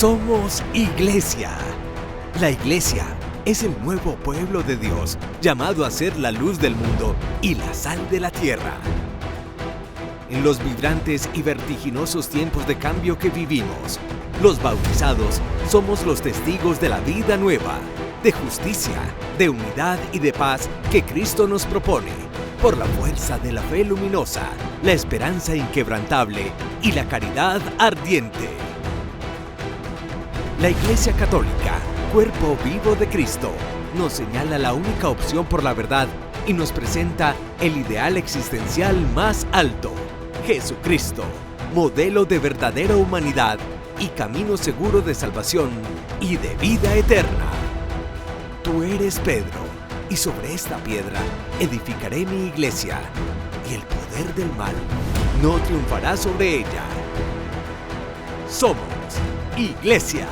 Somos Iglesia. La Iglesia es el nuevo pueblo de Dios, llamado a ser la luz del mundo y la sal de la tierra. En los vibrantes y vertiginosos tiempos de cambio que vivimos, los bautizados somos los testigos de la vida nueva, de justicia, de unidad y de paz que Cristo nos propone, por la fuerza de la fe luminosa, la esperanza inquebrantable y la caridad ardiente. La Iglesia Católica, cuerpo vivo de Cristo, nos señala la única opción por la verdad y nos presenta el ideal existencial más alto: Jesucristo, modelo de verdadera humanidad y camino seguro de salvación y de vida eterna. Tú eres Pedro, y sobre esta piedra edificaré mi iglesia, y el poder del mal no triunfará sobre ella. Somos Iglesia.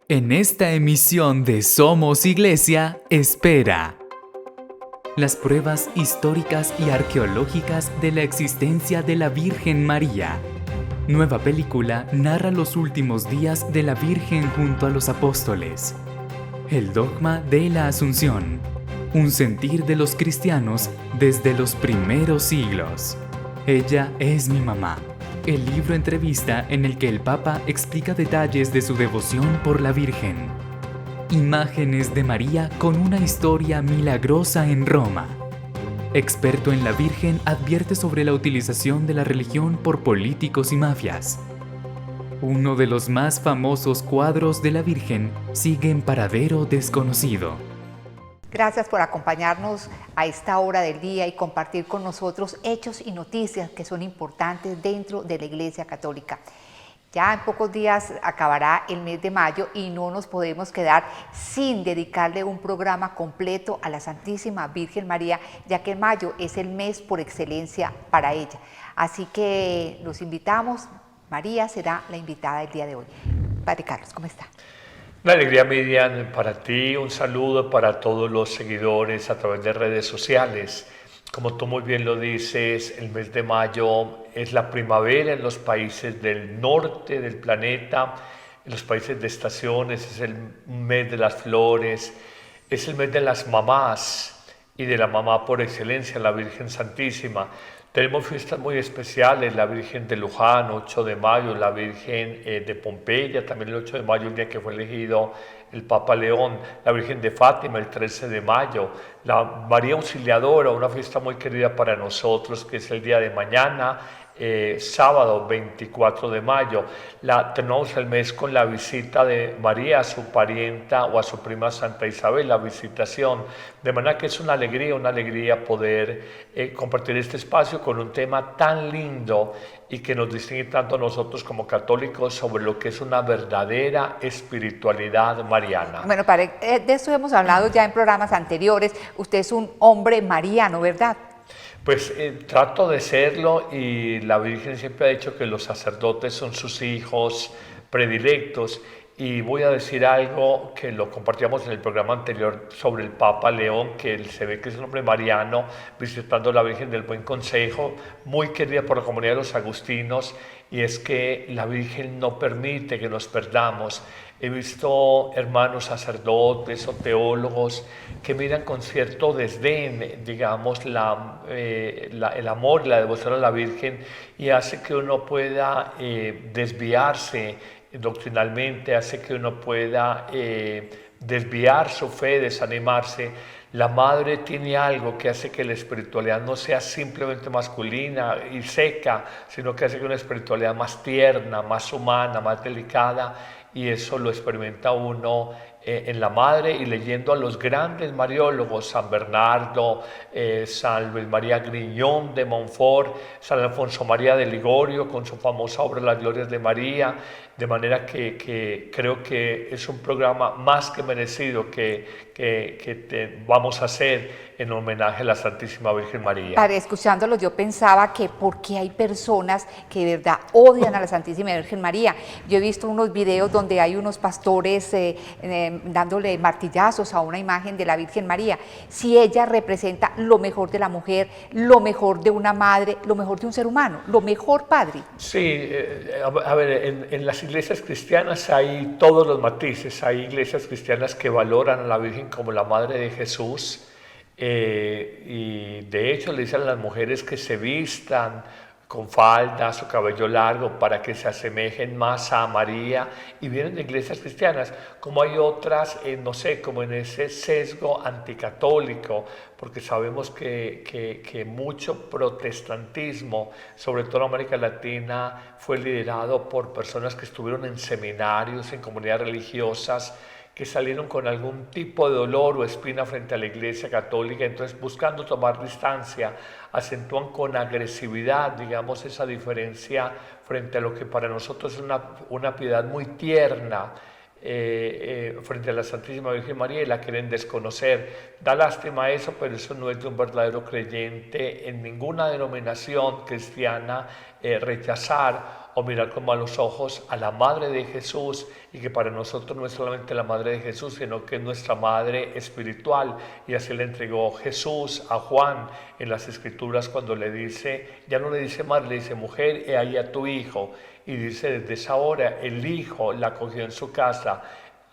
En esta emisión de Somos Iglesia, espera las pruebas históricas y arqueológicas de la existencia de la Virgen María. Nueva película narra los últimos días de la Virgen junto a los apóstoles. El dogma de la Asunción. Un sentir de los cristianos desde los primeros siglos. Ella es mi mamá. El libro entrevista en el que el Papa explica detalles de su devoción por la Virgen. Imágenes de María con una historia milagrosa en Roma. Experto en la Virgen advierte sobre la utilización de la religión por políticos y mafias. Uno de los más famosos cuadros de la Virgen sigue en paradero desconocido. Gracias por acompañarnos a esta hora del día y compartir con nosotros hechos y noticias que son importantes dentro de la Iglesia Católica. Ya en pocos días acabará el mes de mayo y no nos podemos quedar sin dedicarle un programa completo a la Santísima Virgen María, ya que mayo es el mes por excelencia para ella. Así que los invitamos. María será la invitada del día de hoy. Padre Carlos, ¿cómo está? Una alegría, Miriam, para ti, un saludo para todos los seguidores a través de redes sociales. Como tú muy bien lo dices, el mes de mayo es la primavera en los países del norte del planeta, en los países de estaciones, es el mes de las flores, es el mes de las mamás y de la mamá por excelencia, la Virgen Santísima. Tenemos fiestas muy especiales, la Virgen de Luján, 8 de mayo, la Virgen de Pompeya, también el 8 de mayo, el día que fue elegido el Papa León, la Virgen de Fátima, el 13 de mayo, la María Auxiliadora, una fiesta muy querida para nosotros, que es el día de mañana, sábado 24 de mayo. Tenemos el mes con la visita de María a su parienta o a su prima Santa Isabel, la visitación. De manera que es una alegría poder compartir este espacio con un tema tan lindo y que nos distingue tanto a nosotros como católicos sobre lo que es una verdadera espiritualidad mariana. Bueno, padre, de eso hemos hablado ya en programas anteriores. Usted es un hombre mariano, ¿verdad? Pues trato de serlo, y la Virgen siempre ha dicho que los sacerdotes son sus hijos predilectos, y voy a decir algo que lo compartíamos en el programa anterior sobre el Papa León, que él se ve que es un hombre mariano visitando a la Virgen del Buen Consejo, muy querida por la comunidad de los agustinos, y es que la Virgen no permite que nos perdamos. He visto hermanos sacerdotes o teólogos que miran con cierto desdén, digamos, el amor y la devoción a la Virgen, y hace que uno pueda desviarse doctrinalmente, hace que uno pueda desviar su fe, desanimarse. La madre tiene algo que hace que la espiritualidad no sea simplemente masculina y seca, sino que hace que una espiritualidad más tierna, más humana, más delicada, y eso lo experimenta uno en la madre, y leyendo a los grandes mariólogos, San Bernardo, San Luis María Griñón de Montfort, San Alfonso María de Ligorio con su famosa obra Las Glorias de María, De manera que creo que es un programa más que merecido que vamos a hacer en homenaje a la Santísima Virgen María. Padre, escuchándolo yo pensaba que por qué hay personas que de verdad odian a la Santísima Virgen María. Yo he visto unos videos donde hay unos pastores dándole martillazos a una imagen de la Virgen María. Si ella representa lo mejor de la mujer, lo mejor de una madre, lo mejor de un ser humano, lo mejor, Padre. Sí, a ver, en las iglesias cristianas hay todos los matices. Hay iglesias cristianas que valoran a la Virgen como la Madre de Jesús, y de hecho le dicen a las mujeres que se vistan con faldas o cabello largo para que se asemejen más a María, y vienen de iglesias cristianas, como hay otras, no sé, como en ese sesgo anticatólico, porque sabemos que mucho protestantismo, sobre todo en América Latina, fue liderado por personas que estuvieron en seminarios, en comunidades religiosas, que salieron con algún tipo de dolor o espina frente a la Iglesia Católica, entonces buscando tomar distancia, acentúan con agresividad, digamos, esa diferencia frente a lo que para nosotros es una piedad muy tierna, frente a la Santísima Virgen María, y la quieren desconocer. Da lástima eso, pero eso no es de un verdadero creyente en ninguna denominación cristiana, rechazar o mirar con malos ojos a la Madre de Jesús, y que para nosotros no es solamente la Madre de Jesús, sino que es nuestra Madre espiritual, y así le entregó Jesús a Juan en las Escrituras cuando le dice, ya no le dice madre, le dice mujer, he ahí a tu hijo, y dice desde esa hora el hijo la acogió en su casa,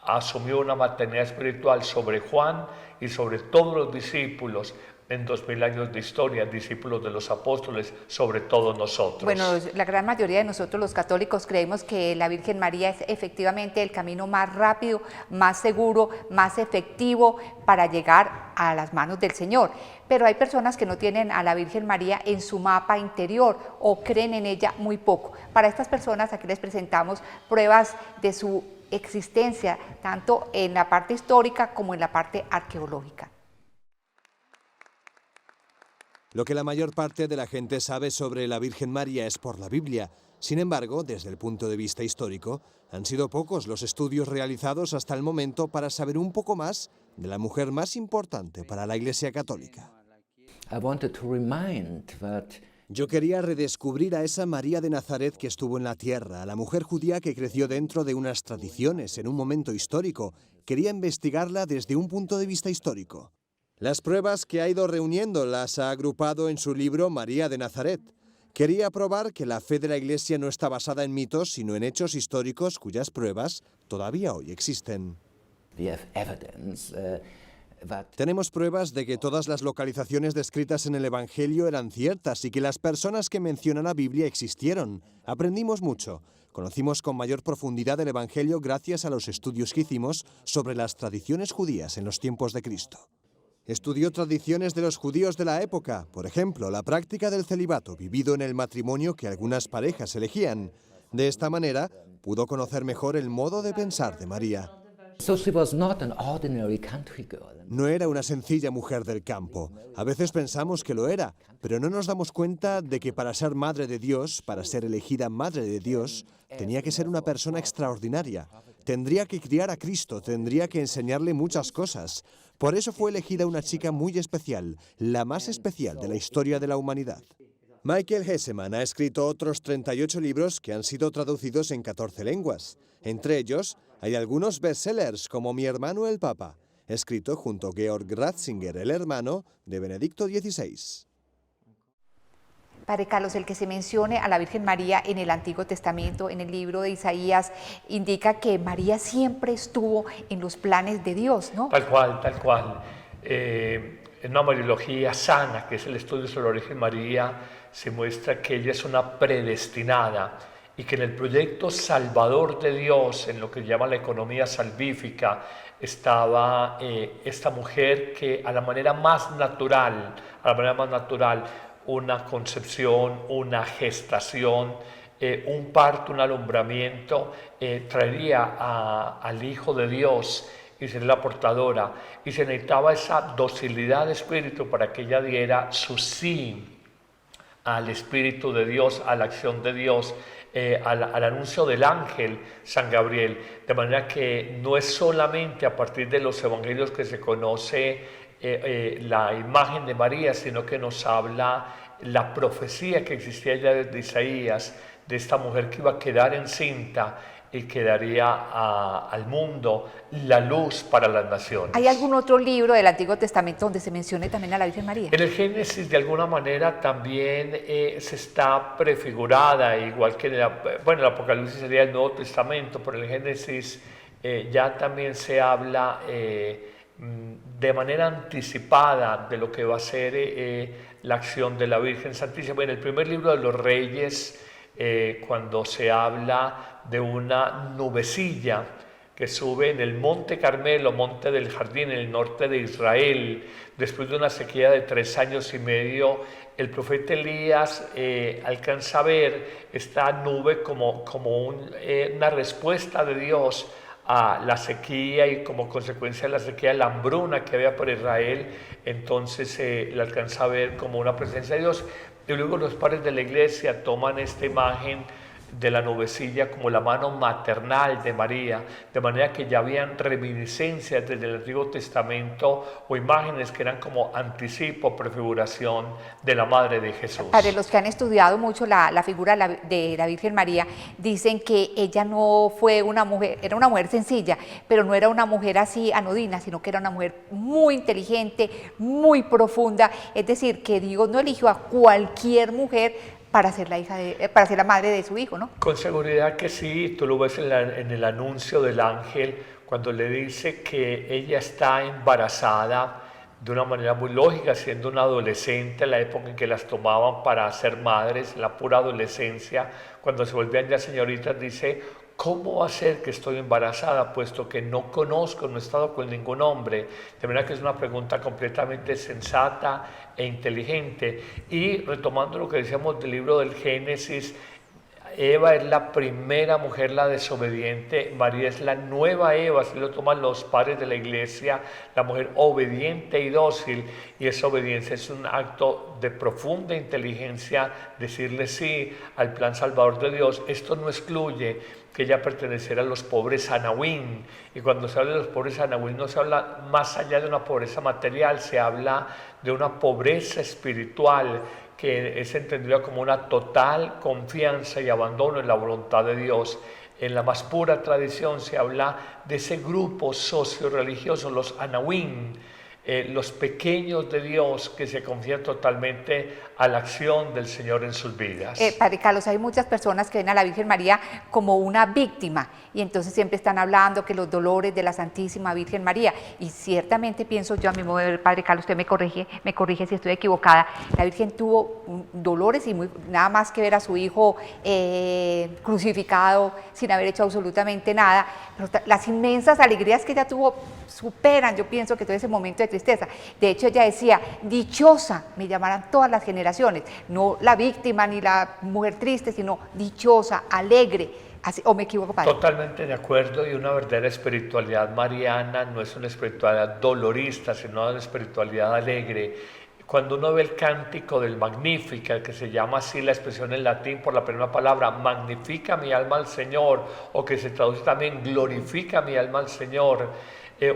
asumió una maternidad espiritual sobre Juan y sobre todos los discípulos. En 2000 años de historia, discípulos de los apóstoles, sobre todo nosotros. Bueno, la gran mayoría de nosotros los católicos creemos que la Virgen María es efectivamente el camino más rápido, más seguro, más efectivo para llegar a las manos del Señor. Pero hay personas que no tienen a la Virgen María en su mapa interior o creen en ella muy poco. Para estas personas aquí les presentamos pruebas de su existencia, tanto en la parte histórica como en la parte arqueológica. Lo que la mayor parte de la gente sabe sobre la Virgen María es por la Biblia. Sin embargo, desde el punto de vista histórico, han sido pocos los estudios realizados hasta el momento para saber un poco más de la mujer más importante para la Iglesia Católica. Yo quería redescubrir a esa María de Nazaret que estuvo en la tierra, a la mujer judía que creció dentro de unas tradiciones en un momento histórico. Quería investigarla desde un punto de vista histórico. Las pruebas que ha ido reuniendo las ha agrupado en su libro María de Nazaret. Quería probar que la fe de la Iglesia no está basada en mitos, sino en hechos históricos cuyas pruebas todavía hoy existen. Tenemos pruebas de que todas las localizaciones descritas en el Evangelio eran ciertas y que las personas que menciona la Biblia existieron. Aprendimos mucho. Conocimos con mayor profundidad el Evangelio gracias a los estudios que hicimos sobre las tradiciones judías en los tiempos de Cristo. Estudió tradiciones de los judíos de la época, por ejemplo, la práctica del celibato vivido en el matrimonio que algunas parejas elegían. De esta manera, pudo conocer mejor el modo de pensar de María. No era una sencilla mujer del campo. A veces pensamos que lo era, pero no nos damos cuenta de que para ser madre de Dios, para ser elegida madre de Dios, tenía que ser una persona extraordinaria. Tendría que criar a Cristo, tendría que enseñarle muchas cosas. Por eso fue elegida una chica muy especial, la más especial de la historia de la humanidad. Michael Hesemann ha escrito otros 38 libros que han sido traducidos en 14 lenguas. Entre ellos, hay algunos bestsellers como Mi hermano el Papa, escrito junto a Georg Ratzinger, el hermano de Benedicto XVI. Padre Carlos, el que se mencione a la Virgen María en el Antiguo Testamento, en el libro de Isaías, indica que María siempre estuvo en los planes de Dios, ¿no? Tal cual, tal cual. En una Mariología sana, que es el estudio sobre la Virgen María, se muestra que ella es una predestinada y que en el proyecto salvador de Dios, en lo que llama la economía salvífica, estaba esta mujer que a la manera más natural, una concepción, una gestación, un parto, un alumbramiento, traería al Hijo de Dios y sería la portadora. Y se necesitaba esa docilidad de espíritu para que ella diera su sí al Espíritu de Dios, a la acción de Dios al anuncio del ángel San Gabriel, de manera que no es solamente a partir de los evangelios que se conoce la imagen de María, sino que nos habla la profecía que existía ya desde Isaías, de esta mujer que iba a quedar encinta y que daría al mundo la luz para las naciones. ¿Hay algún otro libro del Antiguo Testamento donde se mencione también a la Virgen María? En el Génesis, de alguna manera, también se está prefigurada, igual que en el Apocalipsis sería el Nuevo Testamento, pero en el Génesis ya también se habla de manera anticipada de lo que va a ser la acción de la Virgen Santísima. En el primer libro de los Reyes, cuando se habla de una nubecilla que sube en el Monte Carmelo, Monte del Jardín, en el norte de Israel, después de una sequía de 3 años y medio, el profeta Elías alcanza a ver esta nube como una respuesta de Dios a la sequía, y como consecuencia de la sequía, la hambruna que había por Israel. Entonces la alcanza a ver como una presencia de Dios. Y luego los padres de la iglesia toman esta imagen de la nubecilla como la mano maternal de María, de manera que ya habían reminiscencias desde el Antiguo Testamento o imágenes que eran como anticipo, prefiguración de la Madre de Jesús. Para los que han estudiado mucho la figura de la Virgen María, dicen que ella no fue una mujer, era una mujer sencilla, pero no era una mujer así anodina, sino que era una mujer muy inteligente, muy profunda, es decir, que Dios no eligió a cualquier mujer para ser para ser la madre de su hijo, ¿no? Con seguridad que sí. Tú lo ves en el anuncio del ángel, cuando le dice que ella está embarazada de una manera muy lógica, siendo una adolescente, en la época en que las tomaban para ser madres, la pura adolescencia. Cuando se volvían ya señoritas, dice: ¿cómo va a ser que estoy embarazada, puesto que no conozco, no he estado con ningún hombre? De manera que es una pregunta completamente sensata e inteligente. Y retomando lo que decíamos del libro del Génesis, Eva es la primera mujer, la desobediente. María es la nueva Eva, así lo toman los padres de la iglesia, la mujer obediente y dócil. Y esa obediencia es un acto de profunda inteligencia, decirle sí al plan salvador de Dios. Esto no excluye que ella perteneciera a los pobres anahuín. Y cuando se habla de los pobres anahuín, no se habla más allá de una pobreza material, se habla de una pobreza espiritual, que es entendida como una total confianza y abandono en la voluntad de Dios. En la más pura tradición se habla de ese grupo socio-religioso, los anahuín, los pequeños de Dios, que se confían totalmente a la acción del Señor en sus vidas. Padre Carlos, hay muchas personas que ven a la Virgen María como una víctima, y entonces siempre están hablando que los dolores de la Santísima Virgen María, y ciertamente pienso yo, a mi modo de ver, Padre Carlos, usted me corrige si estoy equivocada, la Virgen tuvo dolores y nada más que ver a su hijo crucificado sin haber hecho absolutamente nada, pero las inmensas alegrías que ella tuvo superan, yo pienso, que todo ese momento de tristeza. De hecho, ella decía: dichosa me llamarán todas las generaciones, no la víctima ni la mujer triste, sino dichosa, alegre. Así, ¿o me equivoco, padre? Totalmente de acuerdo. Y una verdadera espiritualidad mariana no es una espiritualidad dolorista, sino una espiritualidad alegre. Cuando uno ve el cántico del Magnificat, que se llama así la expresión en latín por la primera palabra, magnifica mi alma al Señor, o que se traduce también glorifica mi alma al Señor,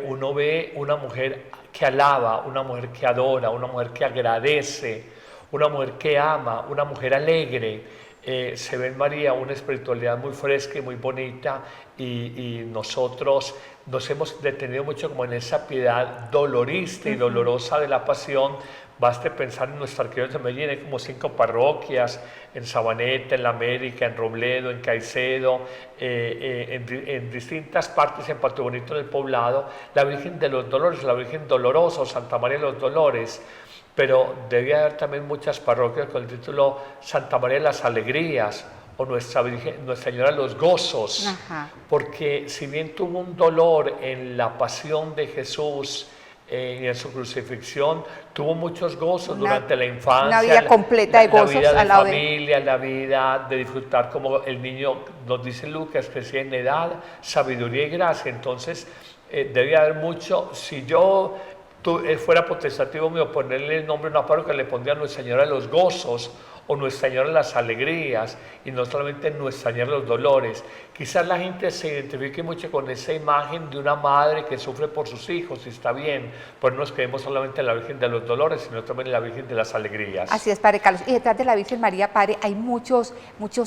uno ve una mujer que alaba, una mujer que adora, una mujer que agradece, una mujer que ama, una mujer alegre. Se ve en María una espiritualidad muy fresca y muy bonita, y nosotros nos hemos detenido mucho como en esa piedad dolorista y dolorosa de la pasión. Baste pensar en nuestra arquidiócesis de Medellín, hay como 5 parroquias, en Sabaneta, en La América, en Robledo, en Caicedo, en distintas partes, en Puerto Bonito, en el Poblado, la Virgen de los Dolores, la Virgen Dolorosa, o Santa María de los Dolores. Pero debe haber también muchas parroquias con el título Santa María de las Alegrías, o Nuestra Señora de los Gozos. Ajá. Porque si bien tuvo un dolor en la pasión de Jesús y en su crucifixión, tuvo muchos gozos durante la infancia. Una vida completa de gozos. La vida de familia, la vida de disfrutar, como el niño, nos dice Lucas, crecía en edad, sabiduría y gracia. Entonces, debe haber mucho. Si yo fuera potestativo mío ponerle el nombre a una parroquia, le pondría Nuestra Señora de los Gozos, o Nuestra Señora de las Alegrías, y no solamente Nuestra Señora de los Dolores. Quizás la gente se identifique mucho con esa imagen de una madre que sufre por sus hijos, y está bien, pero no nos quedemos solamente en la Virgen de los Dolores, sino también en la Virgen de las Alegrías. Así es, Padre Carlos. Y detrás de la Virgen María, Padre, hay muchos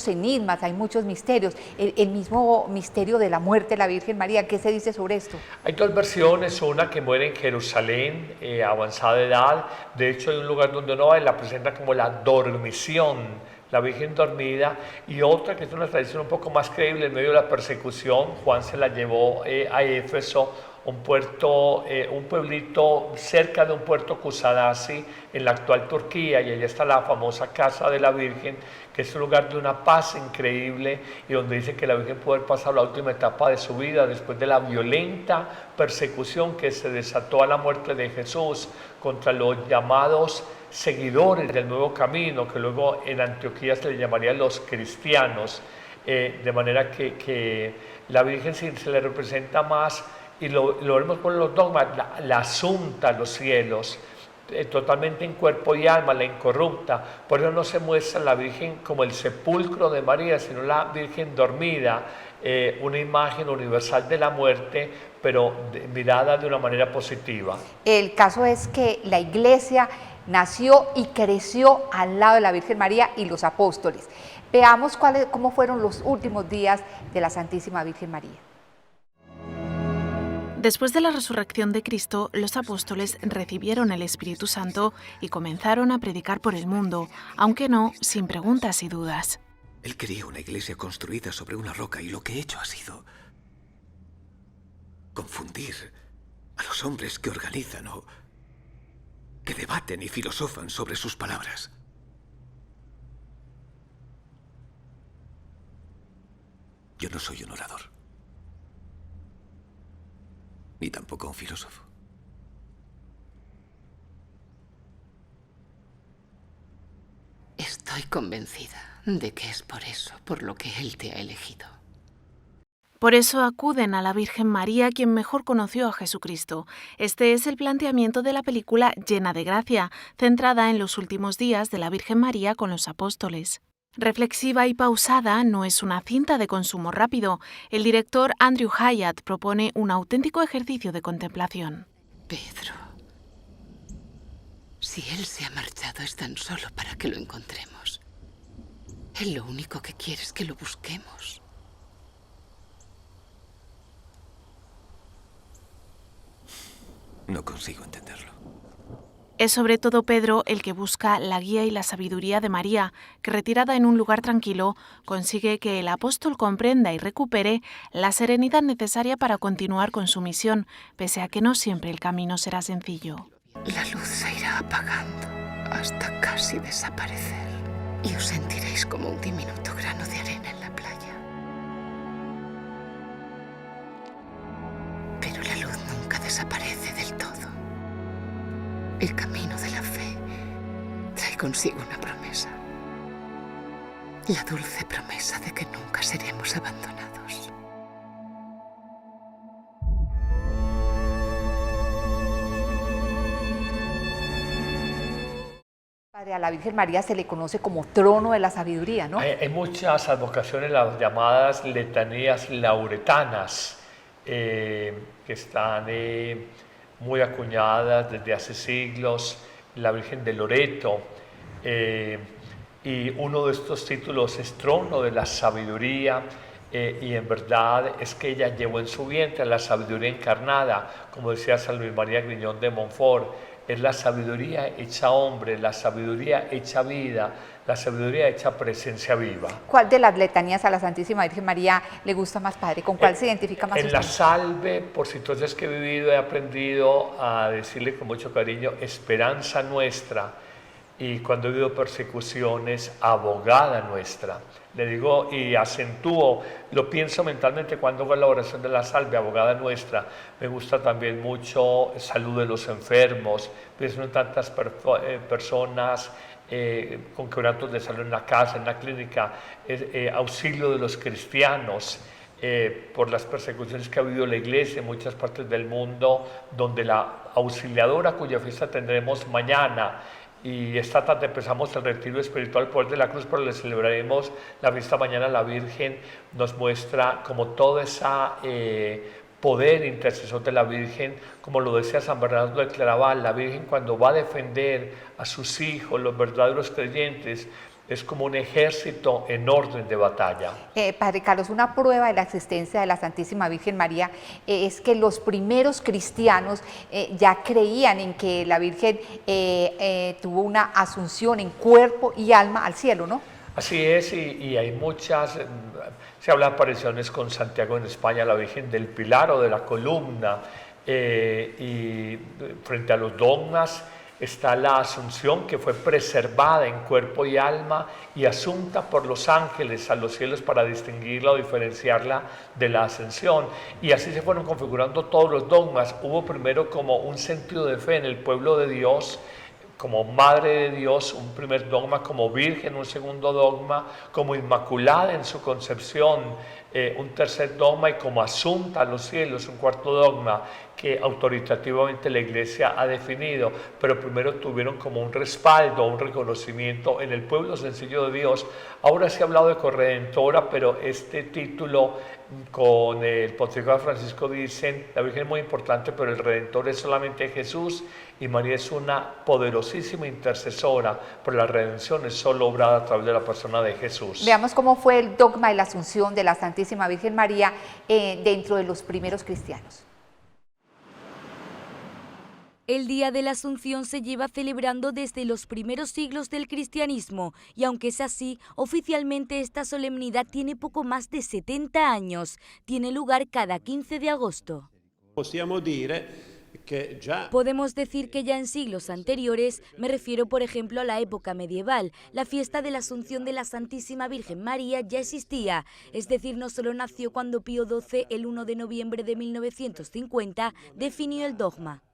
enigmas, hay muchos misterios. El mismo misterio de la muerte de la Virgen María, ¿qué se dice sobre esto? Hay dos versiones, una que muere en Jerusalén, avanzada edad. De hecho, hay un lugar donde uno va y la presenta como la dormición, la Virgen dormida, y otra que es una tradición un poco más creíble. En medio de la persecución, Juan se la llevó a Éfeso, un pueblito cerca de un puerto Kusadasi, en la actual Turquía, y allá está la famosa Casa de la Virgen, que es un lugar de una paz increíble, y donde dice que la Virgen pudo haber pasado la última etapa de su vida después de la violenta persecución que se desató a la muerte de Jesús contra los llamados seguidores del Nuevo Camino, que luego en Antioquía se le llamaría los cristianos, de manera que la Virgen se le representa más, y lo vemos con los dogmas, la asunta a los cielos, totalmente en cuerpo y alma, la incorrupta. Por eso no se muestra la Virgen como el sepulcro de María, sino la Virgen dormida, una imagen universal de la muerte, pero mirada de una manera positiva. El caso es que la Iglesia nació y creció al lado de la Virgen María y los apóstoles. Veamos cómo fueron los últimos días de la Santísima Virgen María. Después de la resurrección de Cristo, los apóstoles recibieron el Espíritu Santo y comenzaron a predicar por el mundo, aunque no sin preguntas y dudas. Él quería una iglesia construida sobre una roca, y lo que he hecho ha sido confundir a los hombres que organizan o que debaten y filosofan sobre sus palabras. Yo no soy un orador, ni tampoco un filósofo. Estoy convencida de que es por eso por lo que Él te ha elegido. Por eso acuden a la Virgen María, quien mejor conoció a Jesucristo. Este es el planteamiento de la película Llena de Gracia, centrada en los últimos días de la Virgen María con los apóstoles. Reflexiva y pausada, no es una cinta de consumo rápido. El director Andrew Hyatt propone un auténtico ejercicio de contemplación. Pedro, si Él se ha marchado es tan solo para que lo encontremos. Él lo único que quiere es que lo busquemos. No consigo entenderlo. Es sobre todo Pedro el que busca la guía y la sabiduría de María, que retirada en un lugar tranquilo, consigue que el apóstol comprenda y recupere la serenidad necesaria para continuar con su misión, pese a que no siempre el camino será sencillo. La luz se irá apagando hasta casi desaparecer, y os sentiréis como un diminuto grano de arena en la playa. Pero la luz nunca desaparece del todo. El camino de la fe trae consigo una promesa. La dulce promesa de que nunca seremos abandonados. Padre, a la Virgen María se le conoce como trono de la sabiduría, ¿no? Hay muchas advocaciones, las llamadas letanías lauretanas, que están muy acuñadas desde hace siglos, la Virgen de Loreto, y uno de estos títulos es trono de la sabiduría, y en verdad es que ella llevó en su vientre la sabiduría encarnada, como decía San Luis María Griñón de Montfort. Es la sabiduría hecha hombre, la sabiduría hecha vida, la sabiduría hecha presencia viva. ¿Cuál de las letanías a la Santísima Virgen María le gusta más, Padre? ¿Con cuál se identifica más En usted? la salve, por situaciones que he vivido, he aprendido a decirle con mucho cariño, esperanza nuestra, y cuando he vivido persecuciones, abogada nuestra. Le digo y acentúo, lo pienso mentalmente cuando hago la oración de la salve, abogada nuestra. Me gusta también mucho salud de los enfermos, pienso en tantas personas con quebrantos de salud en la casa, en la clínica, auxilio de los cristianos, por las persecuciones que ha vivido la Iglesia en muchas partes del mundo, donde la auxiliadora, cuya fiesta tendremos mañana, y esta tarde empezamos el retiro espiritual Poder de la Cruz, pero le celebraremos la fiesta mañana. La Virgen nos muestra como todo ese poder intercesor de la Virgen, como lo decía San Bernardo de Claraval. La Virgen, cuando va a defender a sus hijos, los verdaderos creyentes, es como un ejército en orden de batalla. Padre Carlos, una prueba de la existencia de la Santísima Virgen María es que los primeros cristianos ya creían en que la Virgen tuvo una asunción en cuerpo y alma al cielo, ¿no? Así es, y hay muchas, se habla de apariciones con Santiago en España, la Virgen del Pilar o de la Columna, y frente a los dogmas está la Asunción, que fue preservada en cuerpo y alma y asunta por los ángeles a los cielos para distinguirla o diferenciarla de la Ascensión. Y así se fueron configurando todos los dogmas. Hubo primero como un sentido de fe en el pueblo de Dios, como Madre de Dios, un primer dogma, como Virgen, un segundo dogma, como Inmaculada en su concepción, un tercer dogma, y como Asunta a los cielos, un cuarto dogma que autoritativamente la Iglesia ha definido, pero primero tuvieron como un respaldo, un reconocimiento en el pueblo sencillo de Dios. Ahora se ha hablado de corredentora, pero este título con el pontificado Francisco dicen, la Virgen es muy importante, pero el Redentor es solamente Jesús, y María es una poderosísima intercesora, pero la redención es solo obrada a través de la persona de Jesús. Veamos cómo fue el dogma de la Asunción de la Santísima Virgen María dentro de los primeros cristianos. El Día de la Asunción se lleva celebrando desde los primeros siglos del cristianismo, y aunque es así, oficialmente esta solemnidad tiene poco más de 70 años. Tiene lugar cada 15 de agosto. Podemos decir que ya en siglos anteriores, me refiero por ejemplo a la época medieval, la fiesta de la Asunción de la Santísima Virgen María ya existía, es decir, no solo nació cuando Pío XII, el 1 de noviembre de 1950, definió el dogma.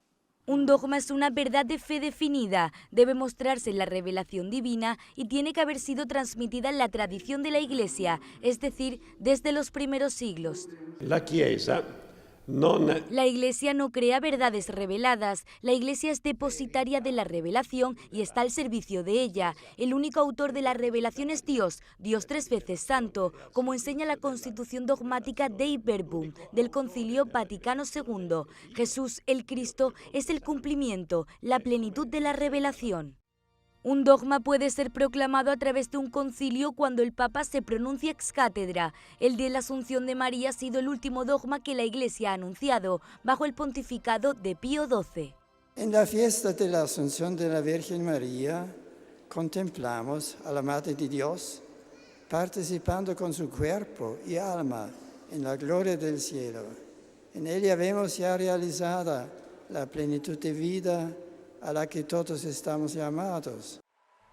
Un dogma es una verdad de fe definida, debe mostrarse en la revelación divina y tiene que haber sido transmitida en la tradición de la Iglesia, es decir, desde los primeros siglos. La Iglesia no crea verdades reveladas, la Iglesia es depositaria de la revelación y está al servicio de ella. El único autor de la revelación es Dios, Dios tres veces santo, como enseña la Constitución dogmática Dei Verbum del Concilio Vaticano II. Jesús, el Cristo, es el cumplimiento, la plenitud de la revelación. Un dogma puede ser proclamado a través de un concilio cuando el Papa se pronuncia ex cátedra. El de la Asunción de María ha sido el último dogma que la Iglesia ha anunciado, bajo el pontificado de Pío XII. En la fiesta de la Asunción de la Virgen María, contemplamos a la Madre de Dios, participando con su cuerpo y alma en la gloria del cielo. En ella vemos ya realizada la plenitud de vida a la que todos estamos llamados.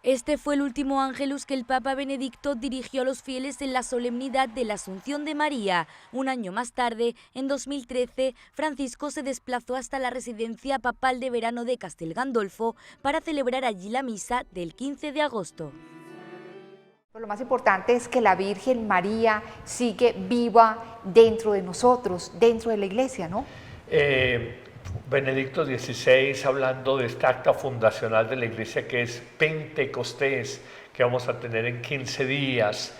Este fue el último ángelus que el Papa Benedicto dirigió a los fieles en la solemnidad de la Asunción de María. Un año más tarde, en 2013, Francisco se desplazó hasta la residencia papal de verano de Castel Gandolfo para celebrar allí la misa del 15 de agosto. Lo más importante es que la Virgen María sigue viva dentro de nosotros, dentro de la Iglesia, ¿no? Benedicto XVI, hablando de esta acta fundacional de la Iglesia que es Pentecostés, que vamos a tener en 15 días,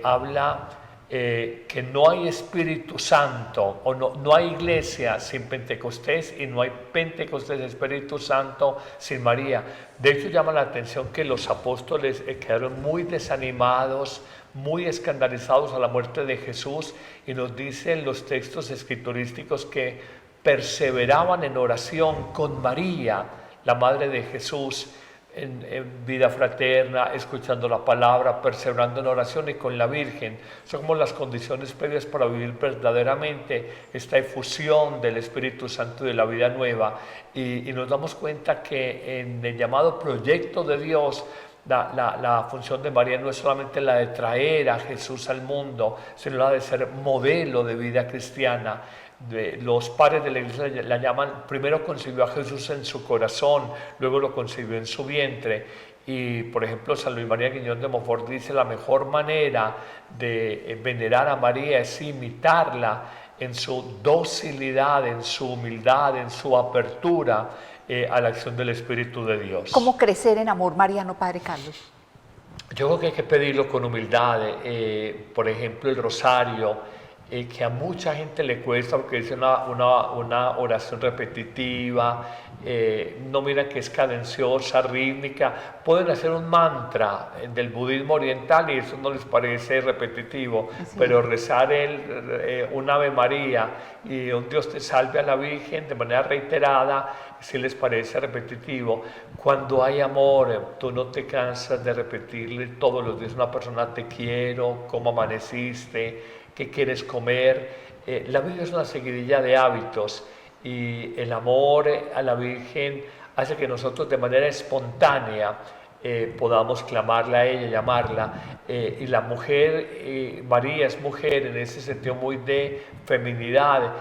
habla que no hay Espíritu Santo, o no hay Iglesia sin Pentecostés, y no hay Pentecostés, Espíritu Santo, sin María. De hecho, llama la atención que los apóstoles quedaron muy desanimados, muy escandalizados a la muerte de Jesús, y nos dicen los textos escriturísticos que perseveraban en oración con María, la Madre de Jesús, en vida fraterna, escuchando la palabra, perseverando en oración, y con la Virgen. Son como las condiciones previas para vivir verdaderamente esta efusión del Espíritu Santo y de la vida nueva. Y nos damos cuenta que en el llamado proyecto de Dios, la función de María no es solamente la de traer a Jesús al mundo, sino la de ser modelo de vida cristiana. Los padres de la Iglesia la llaman, primero concibió a Jesús en su corazón, luego lo concibió en su vientre. Y por ejemplo, San Luis María Guiñón de Montfort dice: la mejor manera de venerar a María es imitarla en su docilidad, en su humildad, en su apertura, a la acción del Espíritu de Dios. ¿Cómo crecer en amor mariano, Padre Carlos? Yo creo que hay que pedirlo con humildad. Por ejemplo, el rosario, que a mucha gente le cuesta porque es una oración repetitiva, no mira que es cadenciosa, rítmica. Pueden hacer un mantra del budismo oriental y eso no les parece repetitivo, sí. Pero rezar un Ave María y un Dios te salve a la Virgen de manera reiterada, si les parece repetitivo. Cuando hay amor, tú no te cansas de repetirle todos los días a una persona: te quiero, cómo amaneciste, qué quieres comer. La vida es una seguidilla de hábitos y el amor a la Virgen hace que nosotros de manera espontánea podamos clamarla a ella, llamarla. Y la mujer, María es mujer en ese sentido muy de feminidad.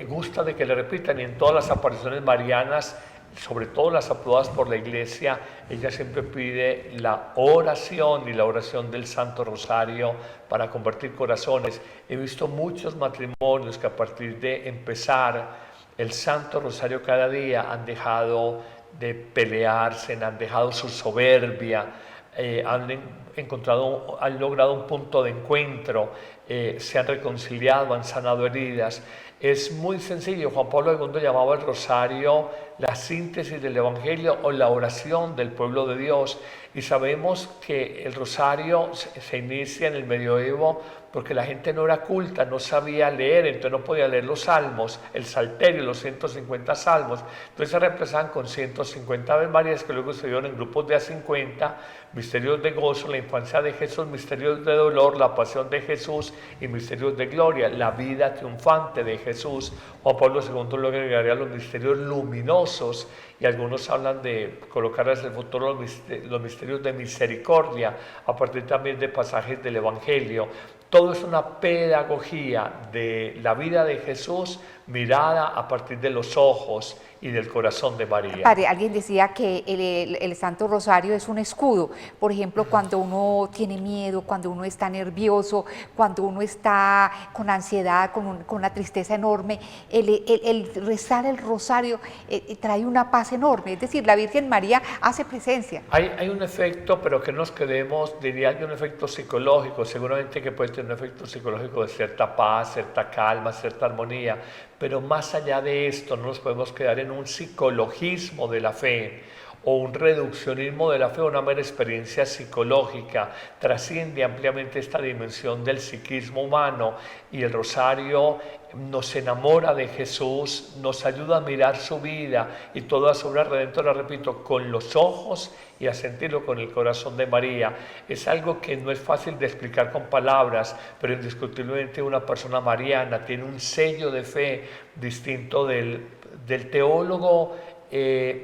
Gusta de que le repitan, y en todas las apariciones marianas, sobre todo las aprobadas por la Iglesia, ella siempre pide la oración y la oración del Santo Rosario para convertir corazones. He visto muchos matrimonios que a partir de empezar el Santo Rosario cada día han dejado de pelearse, han dejado su soberbia, han logrado un punto de encuentro, se han reconciliado, han sanado heridas. Es muy sencillo. Juan Pablo II llamaba el rosario la síntesis del Evangelio o la oración del pueblo de Dios. Y sabemos que el rosario se inicia en el medioevo porque la gente no era culta, no sabía leer, entonces no podía leer los salmos, el salterio, los 150 salmos. Entonces se reemplazaban con 150 Ave Marías que luego se dieron en grupos de a 50, misterios de gozo, la infancia de Jesús, misterios de dolor, la pasión de Jesús y misterios de gloria, la vida triunfante de Jesús. Juan Pablo II luego agregaría los misterios luminosos, y algunos hablan de colocar hacia el futuro los misterios de misericordia a partir también de pasajes del Evangelio. Todo es una pedagogía de la vida de Jesús mirada a partir de los ojos y del corazón de María. Padre, alguien decía que el Santo Rosario es un escudo. Por ejemplo, cuando uno tiene miedo, cuando uno está nervioso, cuando uno está con ansiedad, con una tristeza enorme, el rezar el rosario trae una paz enorme. Es decir, la Virgen María hace presencia. Hay un efecto, pero que nos quedemos, diría que un efecto psicológico, seguramente que puede tener un efecto psicológico de cierta paz, cierta calma, cierta armonía, pero más allá de esto no nos podemos quedar en un psicologismo de la fe o un reduccionismo de la fe, una mera experiencia psicológica. Trasciende ampliamente esta dimensión del psiquismo humano, y el rosario nos enamora de Jesús, nos ayuda a mirar su vida y toda su obra redentora, repito, con los ojos y a sentirlo con el corazón de María. Es algo que no es fácil de explicar con palabras, pero indiscutiblemente una persona mariana tiene un sello de fe distinto del teólogo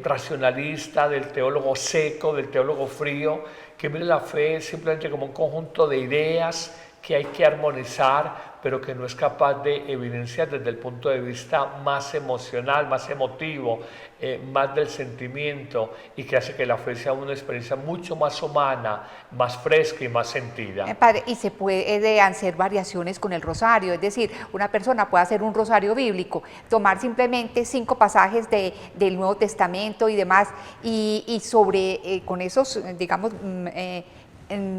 racionalista, del teólogo seco, del teólogo frío, que mira la fe simplemente como un conjunto de ideas que hay que armonizar, pero que no es capaz de evidenciar desde el punto de vista más emocional, más emotivo, más del sentimiento, y que hace que la fe sea una experiencia mucho más humana, más fresca y más sentida. Padre, y se puede hacer variaciones con el rosario, es decir, una persona puede hacer un rosario bíblico, tomar simplemente 5 pasajes del Nuevo Testamento y demás, y sobre, con esos, digamos,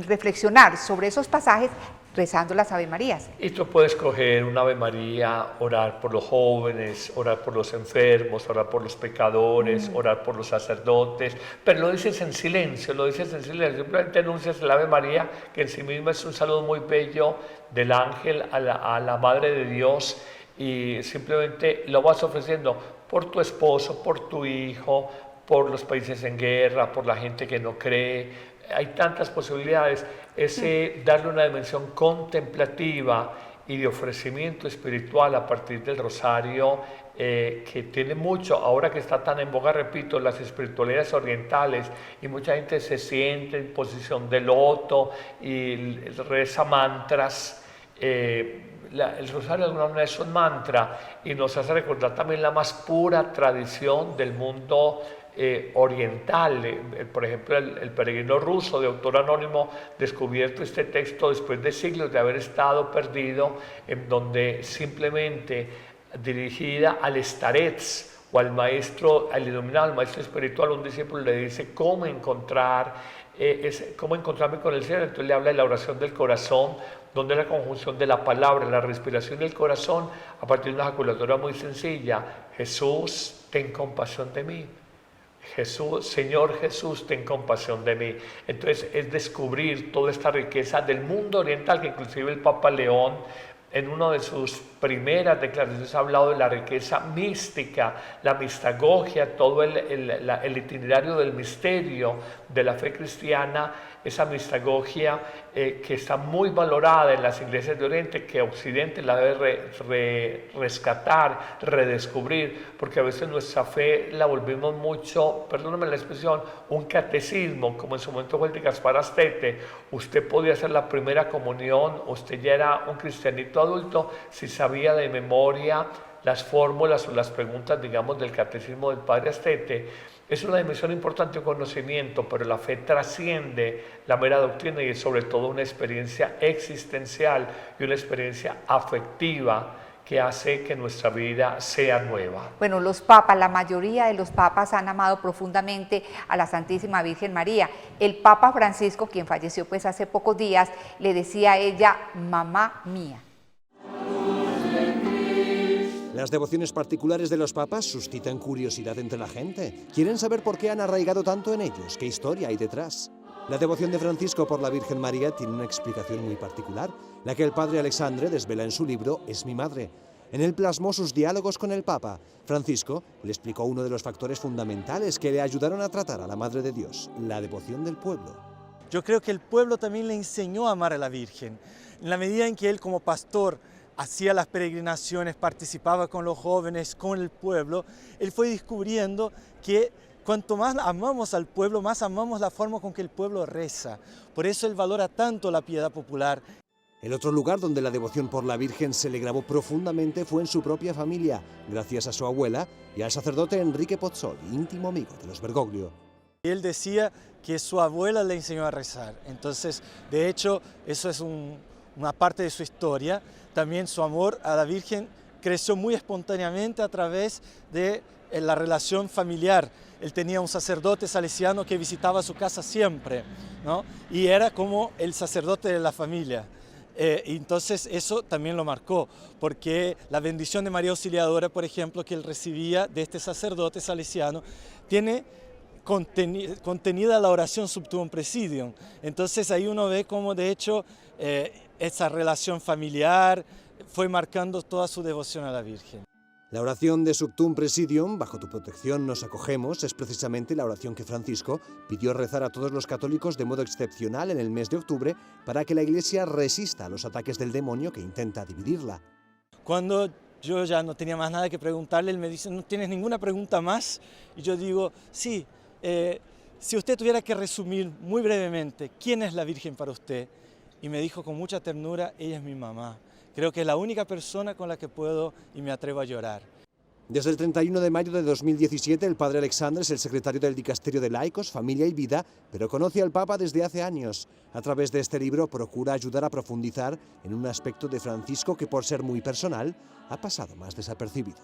reflexionar sobre esos pasajes, rezando las Ave Marías. Y tú puedes coger una Ave María, orar por los jóvenes, orar por los enfermos, orar por los pecadores, orar por los sacerdotes, pero lo dices en silencio, simplemente anuncias el Ave María, que en sí misma es un saludo muy bello del ángel a la Madre de Dios, y simplemente lo vas ofreciendo por tu esposo, por tu hijo, por los países en guerra, por la gente que no cree. Hay tantas posibilidades. Darle una dimensión contemplativa y de ofrecimiento espiritual a partir del rosario, que tiene mucho, ahora que está tan en boga, repito, las espiritualidades orientales, y mucha gente se siente en posición de loto y reza mantras. El rosario de alguna manera es un mantra y nos hace recordar también la más pura tradición del mundo oriental. Por ejemplo, el peregrino ruso de autor anónimo descubierto este texto después de siglos de haber estado perdido, en donde simplemente dirigida al starets o al maestro, al iluminado, al maestro espiritual, un discípulo le dice cómo encontrarme con el Señor. Entonces le habla de la oración del corazón, donde la conjunción de la palabra, la respiración del corazón, a partir de una ejaculatura muy sencilla: Jesús, ten compasión de mí. Jesús, Señor Jesús, ten compasión de mí. Entonces es descubrir toda esta riqueza del mundo oriental, que inclusive el Papa León, en una de sus primeras declaraciones, ha hablado de la riqueza mística, la mistagogia, todo el itinerario del misterio de la fe cristiana, esa mistagogia que está muy valorada en las iglesias de Oriente, que Occidente la debe rescatar, redescubrir, porque a veces nuestra fe la volvimos mucho, perdóname la expresión, un catecismo, como en su momento fue el de Gaspar Astete. Usted podía hacer la primera comunión, usted ya era un cristianito adulto si sabía de memoria las fórmulas o las preguntas, digamos, del catecismo del Padre Astete. Es una dimensión importante, un conocimiento, pero la fe trasciende la mera doctrina y es sobre todo una experiencia existencial y una experiencia afectiva que hace que nuestra vida sea nueva. Bueno, los papas, la mayoría de los papas han amado profundamente a la Santísima Virgen María. El Papa Francisco, quien falleció pues hace pocos días, le decía a ella, mamá mía. Las devociones particulares de los papas suscitan curiosidad entre la gente. Quieren saber por qué han arraigado tanto en ellos, qué historia hay detrás. La devoción de Francisco por la Virgen María tiene una explicación muy particular, la que el padre Alexandre desvela en su libro Es mi madre. En él plasmó sus diálogos con el Papa. Francisco le explicó uno de los factores fundamentales que le ayudaron a tratar a la Madre de Dios, la devoción del pueblo. Yo creo que el pueblo también le enseñó a amar a la Virgen. En la medida en que él como pastor hacía las peregrinaciones, participaba con los jóvenes, con el pueblo, él fue descubriendo que cuanto más amamos al pueblo, más amamos la forma con que el pueblo reza. Por eso él valora tanto la piedad popular. El otro lugar donde la devoción por la Virgen se le grabó profundamente fue en su propia familia, gracias a su abuela y al sacerdote Enrique Pozzoli, íntimo amigo de los Bergoglio. Él decía que su abuela le enseñó a rezar. Entonces, de hecho, eso es una parte de su historia. También su amor a la Virgen creció muy espontáneamente a través de la relación familiar. Él tenía un sacerdote salesiano que visitaba su casa siempre, ¿no? Y era como el sacerdote de la familia. Entonces eso también lo marcó, porque la bendición de María Auxiliadora, por ejemplo, que él recibía de este sacerdote salesiano, tiene contenida la oración Subtuum Praesidium. Entonces ahí uno ve cómo de hecho esa relación familiar fue marcando toda su devoción a la Virgen. La oración de Subtuum Praesidium, bajo tu protección nos acogemos, es precisamente la oración que Francisco pidió rezar a todos los católicos de modo excepcional en el mes de octubre para que la Iglesia resista a los ataques del demonio que intenta dividirla. Cuando yo ya no tenía más nada que preguntarle, él me dice, ¿no tienes ninguna pregunta más? Y yo digo, sí, si usted tuviera que resumir muy brevemente, ¿quién es la Virgen para usted? Y me dijo con mucha ternura, ella es mi mamá. Creo que es la única persona con la que puedo y me atrevo a llorar. Desde el 31 de mayo de 2017, el padre Alexandre es el secretario del Dicasterio de Laicos, Familia y Vida, pero conoce al Papa desde hace años. A través de este libro procura ayudar a profundizar en un aspecto de Francisco que, por ser muy personal, ha pasado más desapercibido.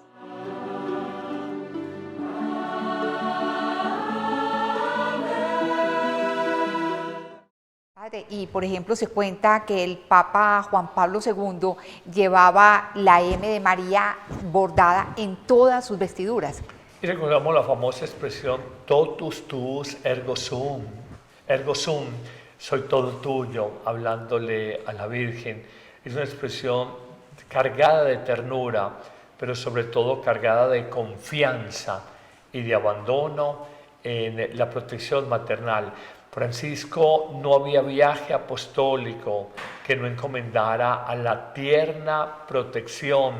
Y, por ejemplo, se cuenta que el Papa Juan Pablo II llevaba la M de María bordada en todas sus vestiduras. Y recordamos la famosa expresión totus tuus ergo sum. Ergo sum, soy todo tuyo, hablándole a la Virgen. Es una expresión cargada de ternura, pero sobre todo cargada de confianza y de abandono en la protección maternal. Francisco, no había viaje apostólico que no encomendara a la tierna protección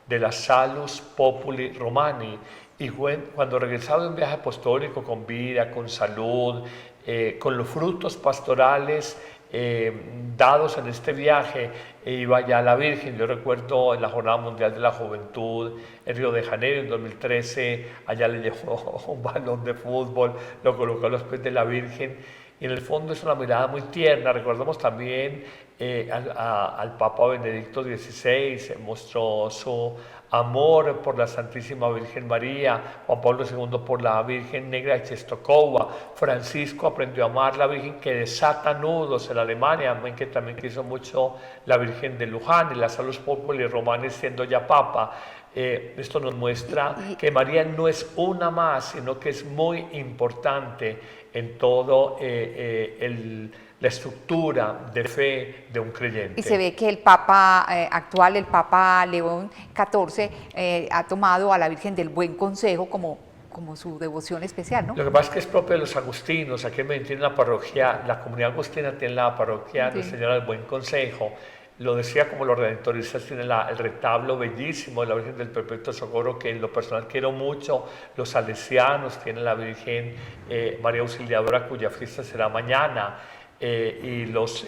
de la Salus Populi Romani. Y cuando regresaba de un viaje apostólico con vida, con salud, con los frutos pastorales dados en este viaje, iba ya a la Virgen. Yo recuerdo en la Jornada Mundial de la Juventud en Río de Janeiro en 2013, allá le llevó un balón de fútbol, lo colocó a los pies de la Virgen y en el fondo es una mirada muy tierna. Recordamos también al Papa Benedicto XVI, mostró su amor por la Santísima Virgen María, Juan Pablo II por la Virgen Negra de Czestochowa, Francisco aprendió a amar la Virgen que desata nudos en Alemania, que también quiso mucho la Virgen de Luján, y la Salus Populi Romani siendo ya Papa. Esto nos muestra que María no es una más, sino que es muy importante en todo la estructura de fe de un creyente. Y se ve que el Papa actual, el Papa León XIV, ha tomado a la Virgen del Buen Consejo como su devoción especial, ¿no? Lo que pasa es que es propio de los agustinos. Aquí en Medellín la parroquia, la comunidad agustina tiene la parroquia de Nuestra Señora del Buen Consejo. Lo decía como los redentoristas tienen el retablo bellísimo de la Virgen del Perpetuo Socorro, que en lo personal quiero mucho. Los salesianos tienen la Virgen María Auxiliadora, cuya fiesta será mañana. Y los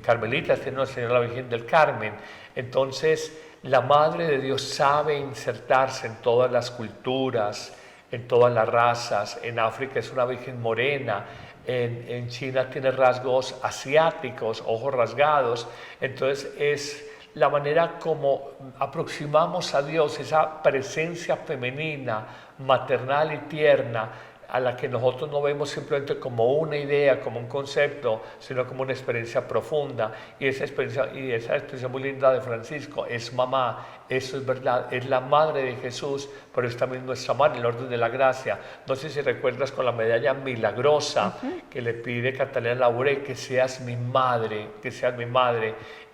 carmelitas tienen a Señora la Virgen del Carmen. Entonces, la Madre de Dios sabe insertarse en todas las culturas, en todas las razas. En África es una Virgen morena. En China tiene rasgos asiáticos, ojos rasgados. Entonces es la manera como aproximamos a Dios, esa presencia femenina, maternal y tierna, a la que nosotros no vemos simplemente como una idea, como un concepto, sino como una experiencia profunda. Y esa experiencia muy linda de Francisco es mamá, eso es verdad, es la madre de Jesús, pero es también nuestra madre, el orden de la gracia. No sé si recuerdas con la medalla milagrosa que le pide Catalina Labouré, que seas mi madre,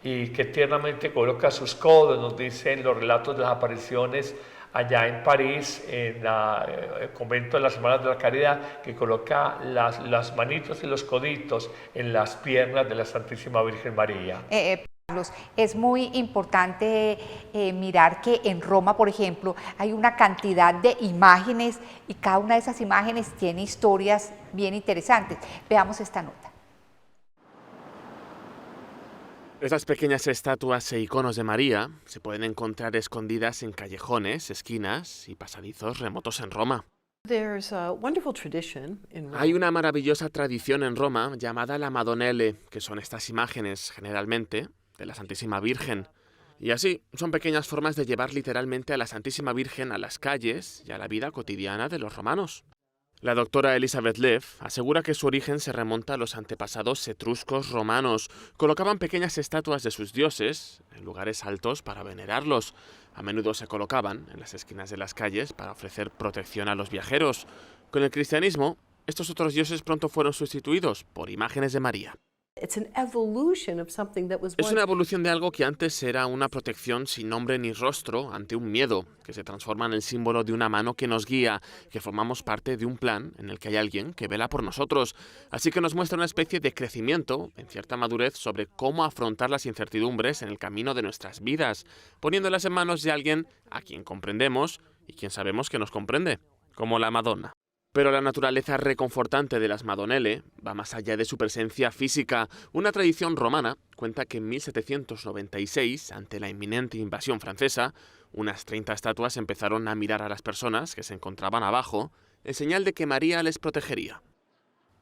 y que tiernamente coloca sus codos, nos dicen los relatos de las apariciones allá en París, en el convento de las Hermanas de la Caridad, que coloca las manitos y los coditos en las piernas de la Santísima Virgen María. Carlos, es muy importante mirar que en Roma, por ejemplo, hay una cantidad de imágenes y cada una de esas imágenes tiene historias bien interesantes. Veamos esta nota. Estas pequeñas estatuas e iconos de María se pueden encontrar escondidas en callejones, esquinas y pasadizos remotos en Roma. Hay una maravillosa tradición en Roma llamada la Madonnelle, que son estas imágenes, generalmente, de la Santísima Virgen. Y así, son pequeñas formas de llevar literalmente a la Santísima Virgen a las calles y a la vida cotidiana de los romanos. La doctora Elizabeth Leff asegura que su origen se remonta a los antepasados etruscos romanos. Colocaban pequeñas estatuas de sus dioses en lugares altos para venerarlos. A menudo se colocaban en las esquinas de las calles para ofrecer protección a los viajeros. Con el cristianismo, estos otros dioses pronto fueron sustituidos por imágenes de María. Es una evolución de algo que antes era una protección sin nombre ni rostro ante un miedo, que se transforma en el símbolo de una mano que nos guía, que formamos parte de un plan en el que hay alguien que vela por nosotros. Así que nos muestra una especie de crecimiento, en cierta madurez, sobre cómo afrontar las incertidumbres en el camino de nuestras vidas, poniéndolas en manos de alguien a quien comprendemos y quien sabemos que nos comprende, como la Madonna. Pero la naturaleza reconfortante de las Madonnelle va más allá de su presencia física. Una tradición romana cuenta que en 1796, ante la inminente invasión francesa, unas 30 estatuas empezaron a mirar a las personas que se encontraban abajo, en señal de que María les protegería.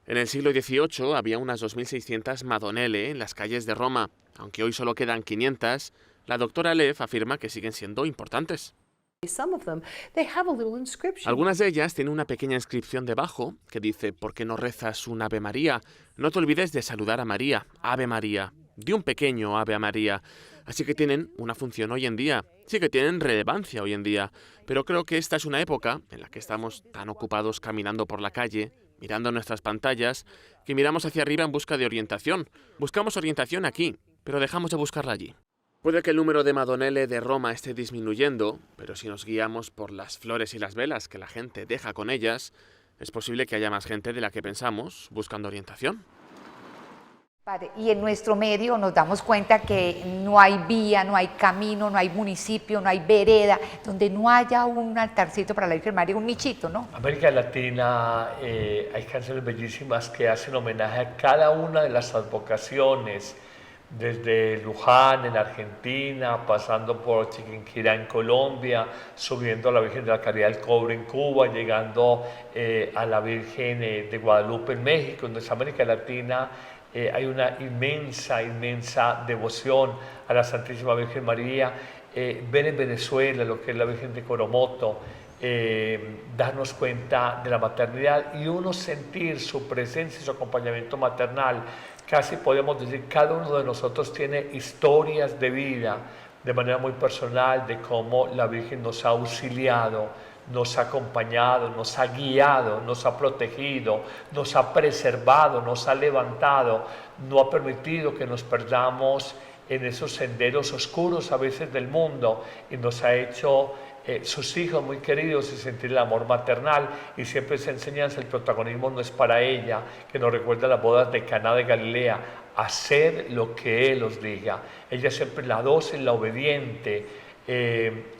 En el siglo XVIII había unas 2.600 Madonnelle en las calles de Roma. Aunque hoy solo quedan 500, la doctora Leff afirma que siguen siendo importantes. Algunas de ellas tienen una pequeña inscripción debajo que dice: ¿por qué no rezas un Ave María? No te olvides de saludar a María, Ave María, di un pequeño Ave a María. Así que tienen una función hoy en día, sí que tienen relevancia hoy en día, pero creo que esta es una época en la que estamos tan ocupados caminando por la calle, mirando nuestras pantallas, que miramos hacia arriba en busca de orientación. Buscamos orientación aquí, pero dejamos de buscarla allí. Puede que el número de Madonnelle de Roma esté disminuyendo, pero si nos guiamos por las flores y las velas que la gente deja con ellas, es posible que haya más gente de la que pensamos buscando orientación. Padre, y en nuestro medio nos damos cuenta que no hay vía, no hay camino, no hay municipio, no hay vereda, donde no haya un altarcito para la Virgen María, un nichito, ¿no? En América Latina hay canciones bellísimas que hacen homenaje a cada una de las advocaciones desde Luján en Argentina, pasando por Chiquinquirá en Colombia, subiendo a la Virgen de la Caridad del Cobre en Cuba, llegando a la Virgen de Guadalupe en México. En nuestra América Latina hay una inmensa devoción a la Santísima Virgen María. Ver en Venezuela lo que es la Virgen de Coromoto, darnos cuenta de la maternidad y uno sentir su presencia y su acompañamiento maternal. Casi podemos decir, cada uno de nosotros tiene historias de vida de manera muy personal de cómo la Virgen nos ha auxiliado, nos ha acompañado, nos ha guiado, nos ha protegido, nos ha preservado, nos ha levantado, no ha permitido que nos perdamos en esos senderos oscuros a veces del mundo y nos ha hecho sus hijos muy queridos y sentir el amor maternal. Y siempre esa enseñanza, el protagonismo no es para ella, que nos recuerda las bodas de Caná de Galilea, hacer lo que Él os diga. Ella siempre la dócil, la obediente,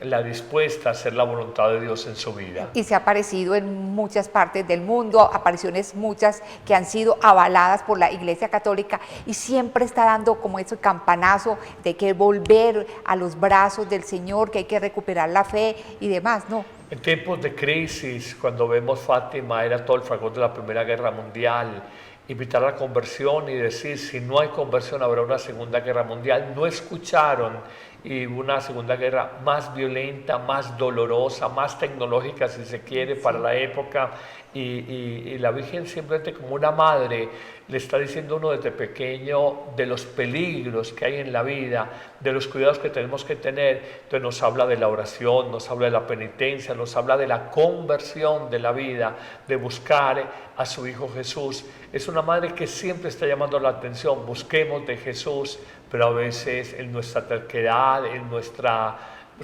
la dispuesta a hacer la voluntad de Dios en su vida. Y se ha aparecido en muchas partes del mundo, apariciones muchas que han sido avaladas por la Iglesia Católica y siempre está dando como ese campanazo de que volver a los brazos del Señor, que hay que recuperar la fe y demás, ¿no? En tiempos de crisis, cuando vemos Fátima, era todo el fragor de la Primera Guerra Mundial, invitar a la conversión y decir, si no hay conversión habrá una Segunda Guerra Mundial. No escucharon y una Segunda Guerra más violenta, más dolorosa, más tecnológica si se quiere para la época, y la Virgen simplemente como una madre le está diciendo a uno desde pequeño de los peligros que hay en la vida, de los cuidados que tenemos que tener. Entonces nos habla de la oración, nos habla de la penitencia, nos habla de la conversión de la vida, de buscar a su Hijo Jesús. Es una madre que siempre está llamando la atención, busquemos de Jesús, pero a veces en nuestra terquedad, en nuestra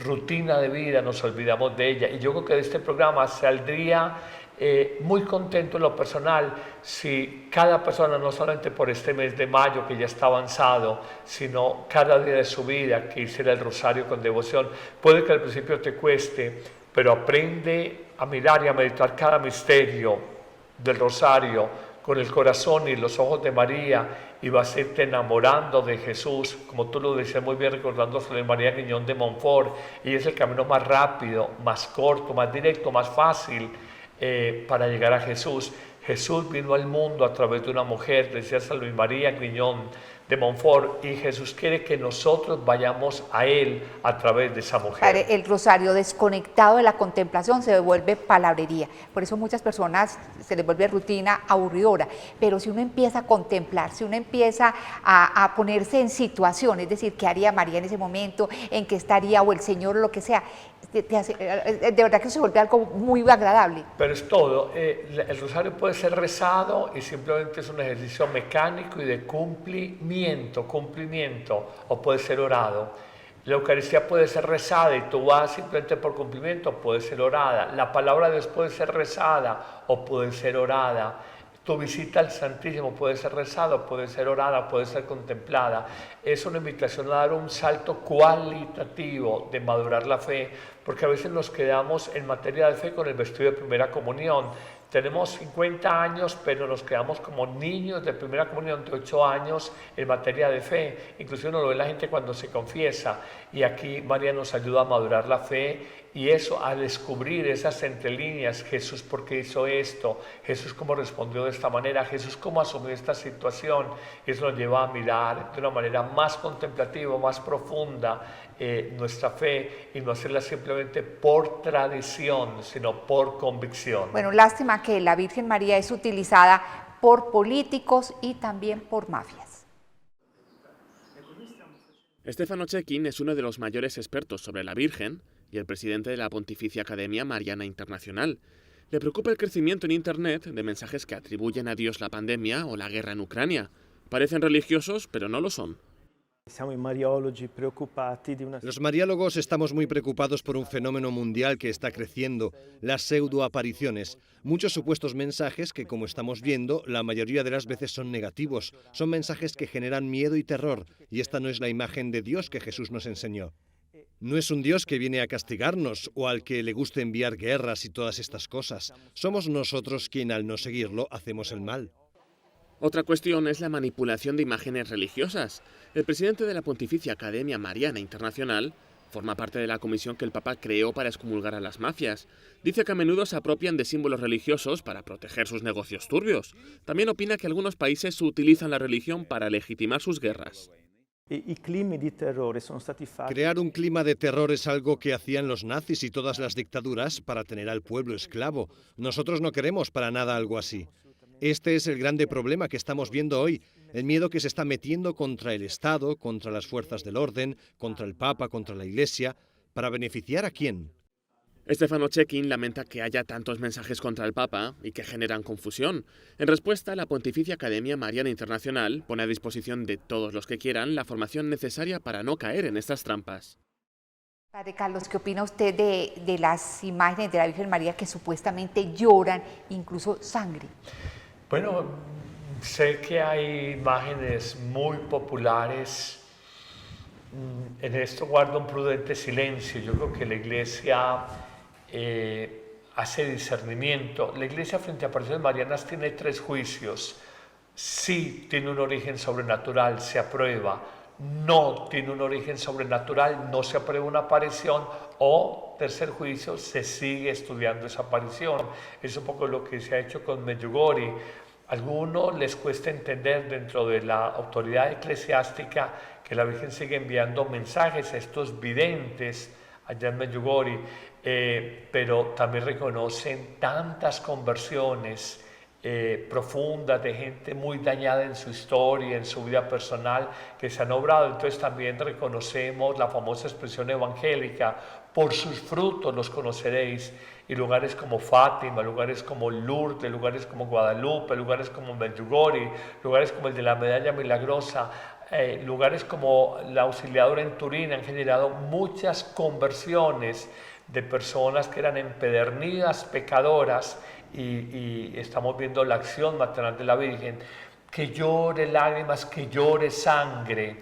rutina de vida nos olvidamos de ella. Y yo creo que de este programa saldría muy contento en lo personal si cada persona, no solamente por este mes de mayo que ya está avanzado, sino cada día de su vida que hiciera el rosario con devoción. Puede que al principio te cueste, pero aprende a mirar y a meditar cada misterio del rosario con el corazón y los ojos de María, y vas a irte enamorando de Jesús, como tú lo decías muy bien recordando a Soledad María Griñón de Montfort. Y es el camino más rápido, más corto, más directo, más fácil para llegar a Jesús. Jesús vino al mundo a través de una mujer, decía San Luis María Griñón de Montfort, y Jesús quiere que nosotros vayamos a Él a través de esa mujer. Padre, el rosario desconectado de la contemplación se vuelve palabrería, por eso muchas personas se les vuelve rutina aburridora, pero si uno empieza a contemplar, si uno empieza a ponerse en situación, es decir, ¿qué haría María en ese momento? ¿En qué estaría? O el Señor o lo que sea, de verdad que se vuelve algo muy agradable. Pero es todo, el rosario puede ser rezado y simplemente es un ejercicio mecánico y de cumplimiento, o puede ser orado. La Eucaristía puede ser rezada y tú vas simplemente por cumplimiento, puede ser orada. La palabra de Dios puede ser rezada o puede ser orada. Tu visita al Santísimo puede ser rezada, puede ser orada, puede ser contemplada. Es una invitación a dar un salto cualitativo de madurar la fe, porque a veces nos quedamos en materia de fe con el vestido de primera comunión. Tenemos 50 años, pero nos quedamos como niños de primera comunión de 8 años en materia de fe. Inclusive uno lo ve la gente cuando se confiesa. Y aquí María nos ayuda a madurar la fe y eso, a descubrir esas entrelíneas. Jesús, ¿por qué hizo esto? Jesús, ¿cómo respondió de esta manera? Jesús, ¿cómo asumió esta situación? Y eso nos lleva a mirar de una manera más contemplativa, más profunda nuestra fe, y no hacerla simplemente por tradición, sino por convicción. Bueno, lástima que la Virgen María es utilizada por políticos y también por mafias. Stefano Cecchin es uno de los mayores expertos sobre la Virgen y el presidente de la Pontificia Academia Mariana Internacional. Le preocupa el crecimiento en Internet de mensajes que atribuyen a Dios la pandemia o la guerra en Ucrania. Parecen religiosos, pero no lo son. Los mariólogos estamos muy preocupados por un fenómeno mundial que está creciendo, las pseudoapariciones. Muchos supuestos mensajes que, como estamos viendo, la mayoría de las veces son negativos. Son mensajes que generan miedo y terror, y esta no es la imagen de Dios que Jesús nos enseñó. No es un Dios que viene a castigarnos o al que le guste enviar guerras y todas estas cosas. Somos nosotros quien, al no seguirlo, hacemos el mal. Otra cuestión es la manipulación de imágenes religiosas. El presidente de la Pontificia Academia Mariana Internacional forma parte de la comisión que el Papa creó para excomulgar a las mafias. Dice que a menudo se apropian de símbolos religiosos para proteger sus negocios turbios. También opina que algunos países utilizan la religión para legitimar sus guerras. Crear un clima de terror es algo que hacían los nazis y todas las dictaduras para tener al pueblo esclavo. Nosotros no queremos para nada algo así. Este es el grande problema que estamos viendo hoy, el miedo que se está metiendo contra el Estado, contra las fuerzas del orden, contra el Papa, contra la Iglesia. ¿Para beneficiar a quién? Stefano Cecchin lamenta que haya tantos mensajes contra el Papa y que generan confusión. En respuesta, la Pontificia Academia Mariana Internacional pone a disposición de todos los que quieran la formación necesaria para no caer en estas trampas. Padre Carlos, ¿qué opina usted de las imágenes de la Virgen María que supuestamente lloran, incluso sangre? Bueno, sé que hay imágenes muy populares. En esto guardo un prudente silencio. Yo creo que la Iglesia hace discernimiento. La Iglesia frente a apariciones marianas tiene 3 juicios. Sí tiene un origen sobrenatural, se aprueba. No tiene un origen sobrenatural, no se aprueba una aparición. O, tercer juicio, se sigue estudiando esa aparición. Es un poco lo que se ha hecho con Medjugorje. A algunos les cuesta entender dentro de la autoridad eclesiástica que la Virgen sigue enviando mensajes a estos videntes allá en Medjugorje, pero también reconocen tantas conversiones profundas de gente muy dañada en su historia, en su vida personal, que se han obrado. Entonces también reconocemos la famosa expresión evangélica: por sus frutos los conoceréis. Y lugares como Fátima, lugares como Lourdes, lugares como Guadalupe, lugares como Medjugorje, lugares como el de la Medalla Milagrosa, lugares como la Auxiliadora en Turín han generado muchas conversiones de personas que eran empedernidas, pecadoras, y estamos viendo la acción maternal de la Virgen. Que llore lágrimas, que llore sangre,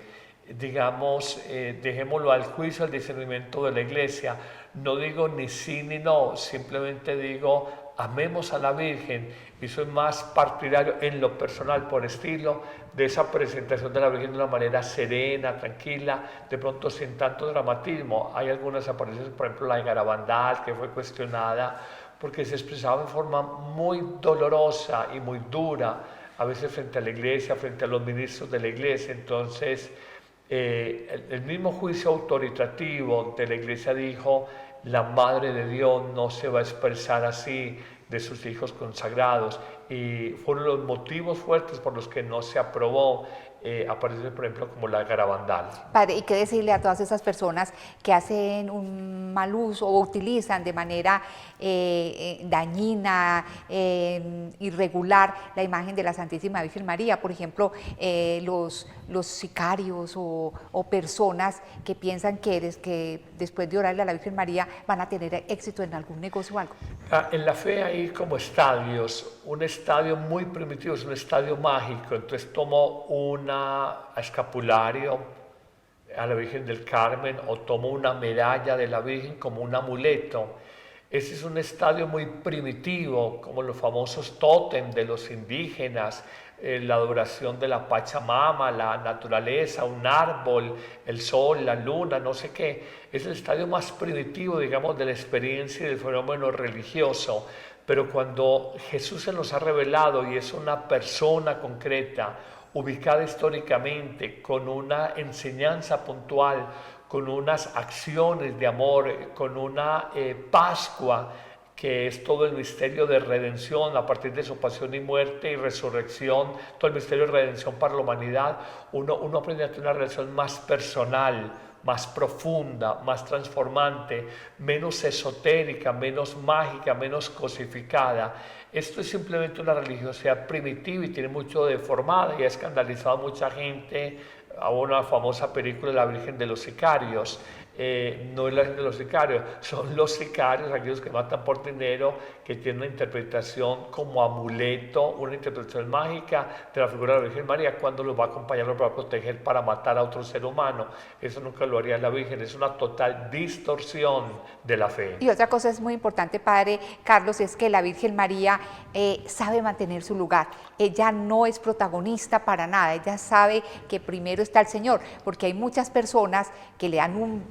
digamos, dejémoslo al juicio, al discernimiento de la Iglesia. No digo ni sí ni no, simplemente digo amemos a la Virgen, y soy más partidario en lo personal, por estilo, de esa presentación de la Virgen de una manera serena, tranquila, de pronto sin tanto dramatismo. Hay algunas apariciones, por ejemplo la de Garabandal, que fue cuestionada porque se expresaba en forma muy dolorosa y muy dura, a veces frente a la Iglesia, frente a los ministros de la Iglesia. Entonces el mismo juicio autoritativo de la Iglesia dijo: la Madre de Dios no se va a expresar así de sus hijos consagrados, y fueron los motivos fuertes por los que no se aprobó apariciones, por ejemplo, como la de Garabandal. Padre, ¿y qué decirle a todas esas personas que hacen un mal uso o utilizan de manera dañina, irregular, la imagen de la Santísima Virgen María? Por ejemplo, los sicarios o personas que piensan que después de orarle a la Virgen María van a tener éxito en algún negocio o algo. En la fe hay como estadios. Un estadio muy primitivo es un estadio mágico. Entonces tomo un escapulario a la Virgen del Carmen, o tomo una medalla de la Virgen como un amuleto. Ese es un estadio muy primitivo, como los famosos tótem de los indígenas, la adoración de la Pachamama, la naturaleza, un árbol, el sol, la luna, no sé qué. Es el estadio más primitivo, digamos, de la experiencia y del fenómeno religioso. Pero cuando Jesús se nos ha revelado y es una persona concreta, ubicada históricamente, con una enseñanza puntual, con unas acciones de amor, con una Pascua, que es todo el misterio de redención a partir de su pasión y muerte y resurrección, todo el misterio de redención para la humanidad, uno aprende a tener una relación más personal, más profunda, más transformante, menos esotérica, menos mágica, menos cosificada. Esto es simplemente una religiosidad primitiva y tiene mucho deformada y ha escandalizado a mucha gente. A una famosa película, La Virgen de los Sicarios. no es la de los sicarios, son los sicarios, aquellos que matan por dinero, que tienen una interpretación como amuleto, una interpretación mágica de la figura de la Virgen María, cuando los va a acompañar, los va a proteger para matar a otro ser humano. Eso nunca lo haría la Virgen, es una total distorsión de la fe. Y otra cosa es muy importante, Padre Carlos, es que la Virgen María sabe mantener su lugar. Ella no es protagonista para nada, ella sabe que primero está el Señor, porque hay muchas personas que le dan un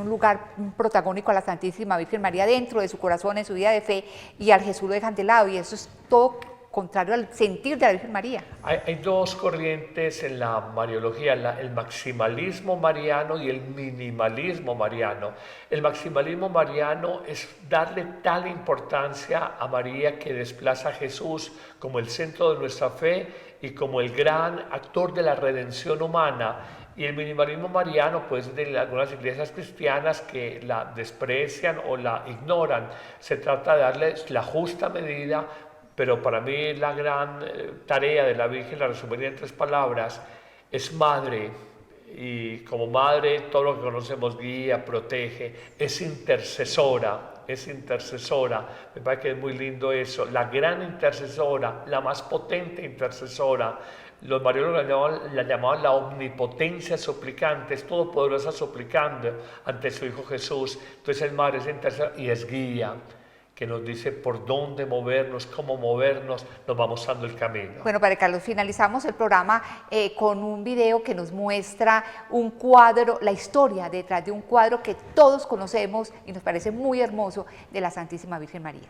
lugar protagónico a la Santísima Virgen María dentro de su corazón, en su vida de fe, y al Jesús lo dejan de lado, y eso es todo contrario al sentir de la Virgen María. Hay dos corrientes en la mariología, el maximalismo mariano y el minimalismo mariano. El maximalismo mariano es darle tal importancia a María que desplaza a Jesús como el centro de nuestra fe y como el gran actor de la redención humana. Y el minimalismo mariano, pues, de algunas iglesias cristianas que la desprecian o la ignoran. Se trata de darle la justa medida, pero para mí la gran tarea de la Virgen, la resumiría en 3 palabras, es madre. Y como madre, todo lo que conocemos, guía, protege, es intercesora. Me parece que es muy lindo eso, la gran intercesora, la más potente intercesora. Los mariólogos la llamaban la omnipotencia suplicante, es todopoderosa suplicando ante su Hijo Jesús. Entonces es madre, es intercesora y es guía, que nos dice por dónde movernos, cómo movernos, nos va mostrando el camino. Bueno, Padre Carlos, finalizamos el programa con un video que nos muestra un cuadro, la historia detrás de un cuadro que todos conocemos y nos parece muy hermoso, de la Santísima Virgen María.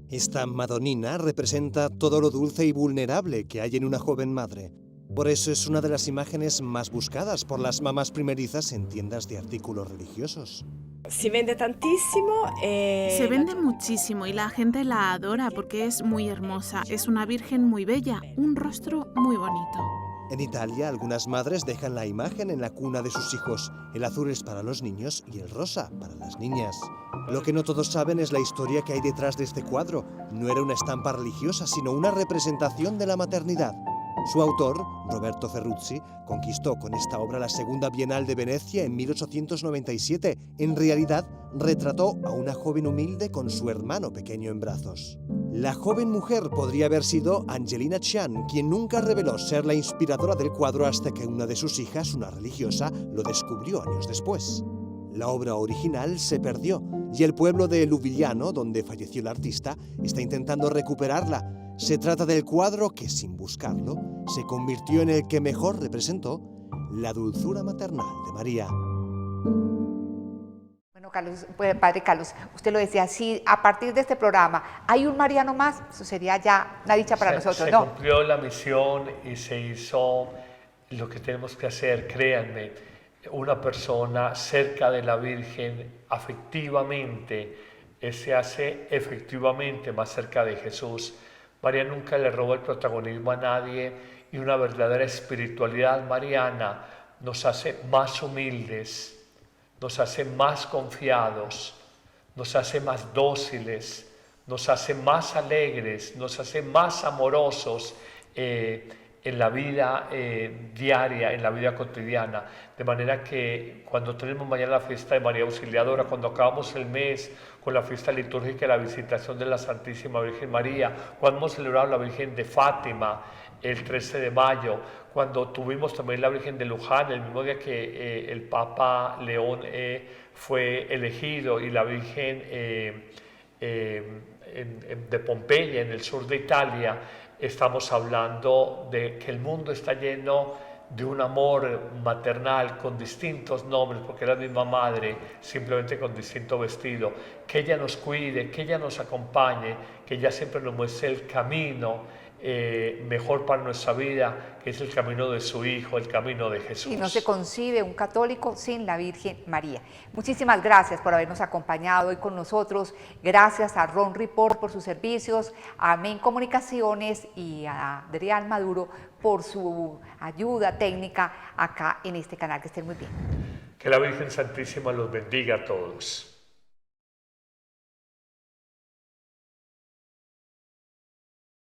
Esta Madonina representa todo lo dulce y vulnerable que hay en una joven madre. Por eso es una de las imágenes más buscadas por las mamás primerizas en tiendas de artículos religiosos. Se vende tantísimo. Se vende muchísimo y la gente la adora porque es muy hermosa. Es una virgen muy bella, un rostro muy bonito. En Italia, algunas madres dejan la imagen en la cuna de sus hijos. El azul es para los niños y el rosa para las niñas. Lo que no todos saben es la historia que hay detrás de este cuadro. No era una estampa religiosa, sino una representación de la maternidad. Su autor, Roberto Ferruzzi, conquistó con esta obra la Segunda Bienal de Venecia en 1897. En realidad, retrató a una joven humilde con su hermano pequeño en brazos. La joven mujer podría haber sido Angelina Cian, quien nunca reveló ser la inspiradora del cuadro hasta que una de sus hijas, una religiosa, lo descubrió años después. La obra original se perdió y el pueblo de Lubigliano, donde falleció el artista, está intentando recuperarla. Se trata del cuadro que, sin buscarlo, se convirtió en el que mejor representó la dulzura maternal de María. Bueno, Carlos, Padre Carlos, usted lo decía, si a partir de este programa hay un mariano más, eso sería ya una dicha para nosotros, ¿no? Se cumplió la misión y se hizo lo que tenemos que hacer, créanme. Una persona cerca de la Virgen afectivamente se hace efectivamente más cerca de Jesús. María nunca le robó el protagonismo a nadie y una verdadera espiritualidad mariana nos hace más humildes, nos hace más confiados, nos hace más dóciles, nos hace más alegres, nos hace más amorosos en la vida diaria, en la vida cotidiana. De manera que cuando tenemos mañana la fiesta de María Auxiliadora, cuando acabamos el mes con la fiesta litúrgica de la visitación de la Santísima Virgen María, cuando hemos celebrado la Virgen de Fátima el 13 de mayo, cuando tuvimos también la Virgen de Luján, el mismo día que el Papa León fue elegido, y la Virgen de Pompeya, en el sur de Italia, estamos hablando de que el mundo está lleno de un amor maternal con distintos nombres, porque es la misma madre, simplemente con distinto vestido. Que ella nos cuide, que ella nos acompañe, que ella siempre nos muestre el camino mejor para nuestra vida, que es el camino de su Hijo, el camino de Jesús. Y no se concibe un católico sin la Virgen María. Muchísimas gracias por habernos acompañado hoy con nosotros. Gracias a Ron Report por sus servicios, a Men Comunicaciones y a Adrián Maduro por su ayuda técnica acá en este canal. Que estén muy bien. Que la Virgen Santísima los bendiga a todos.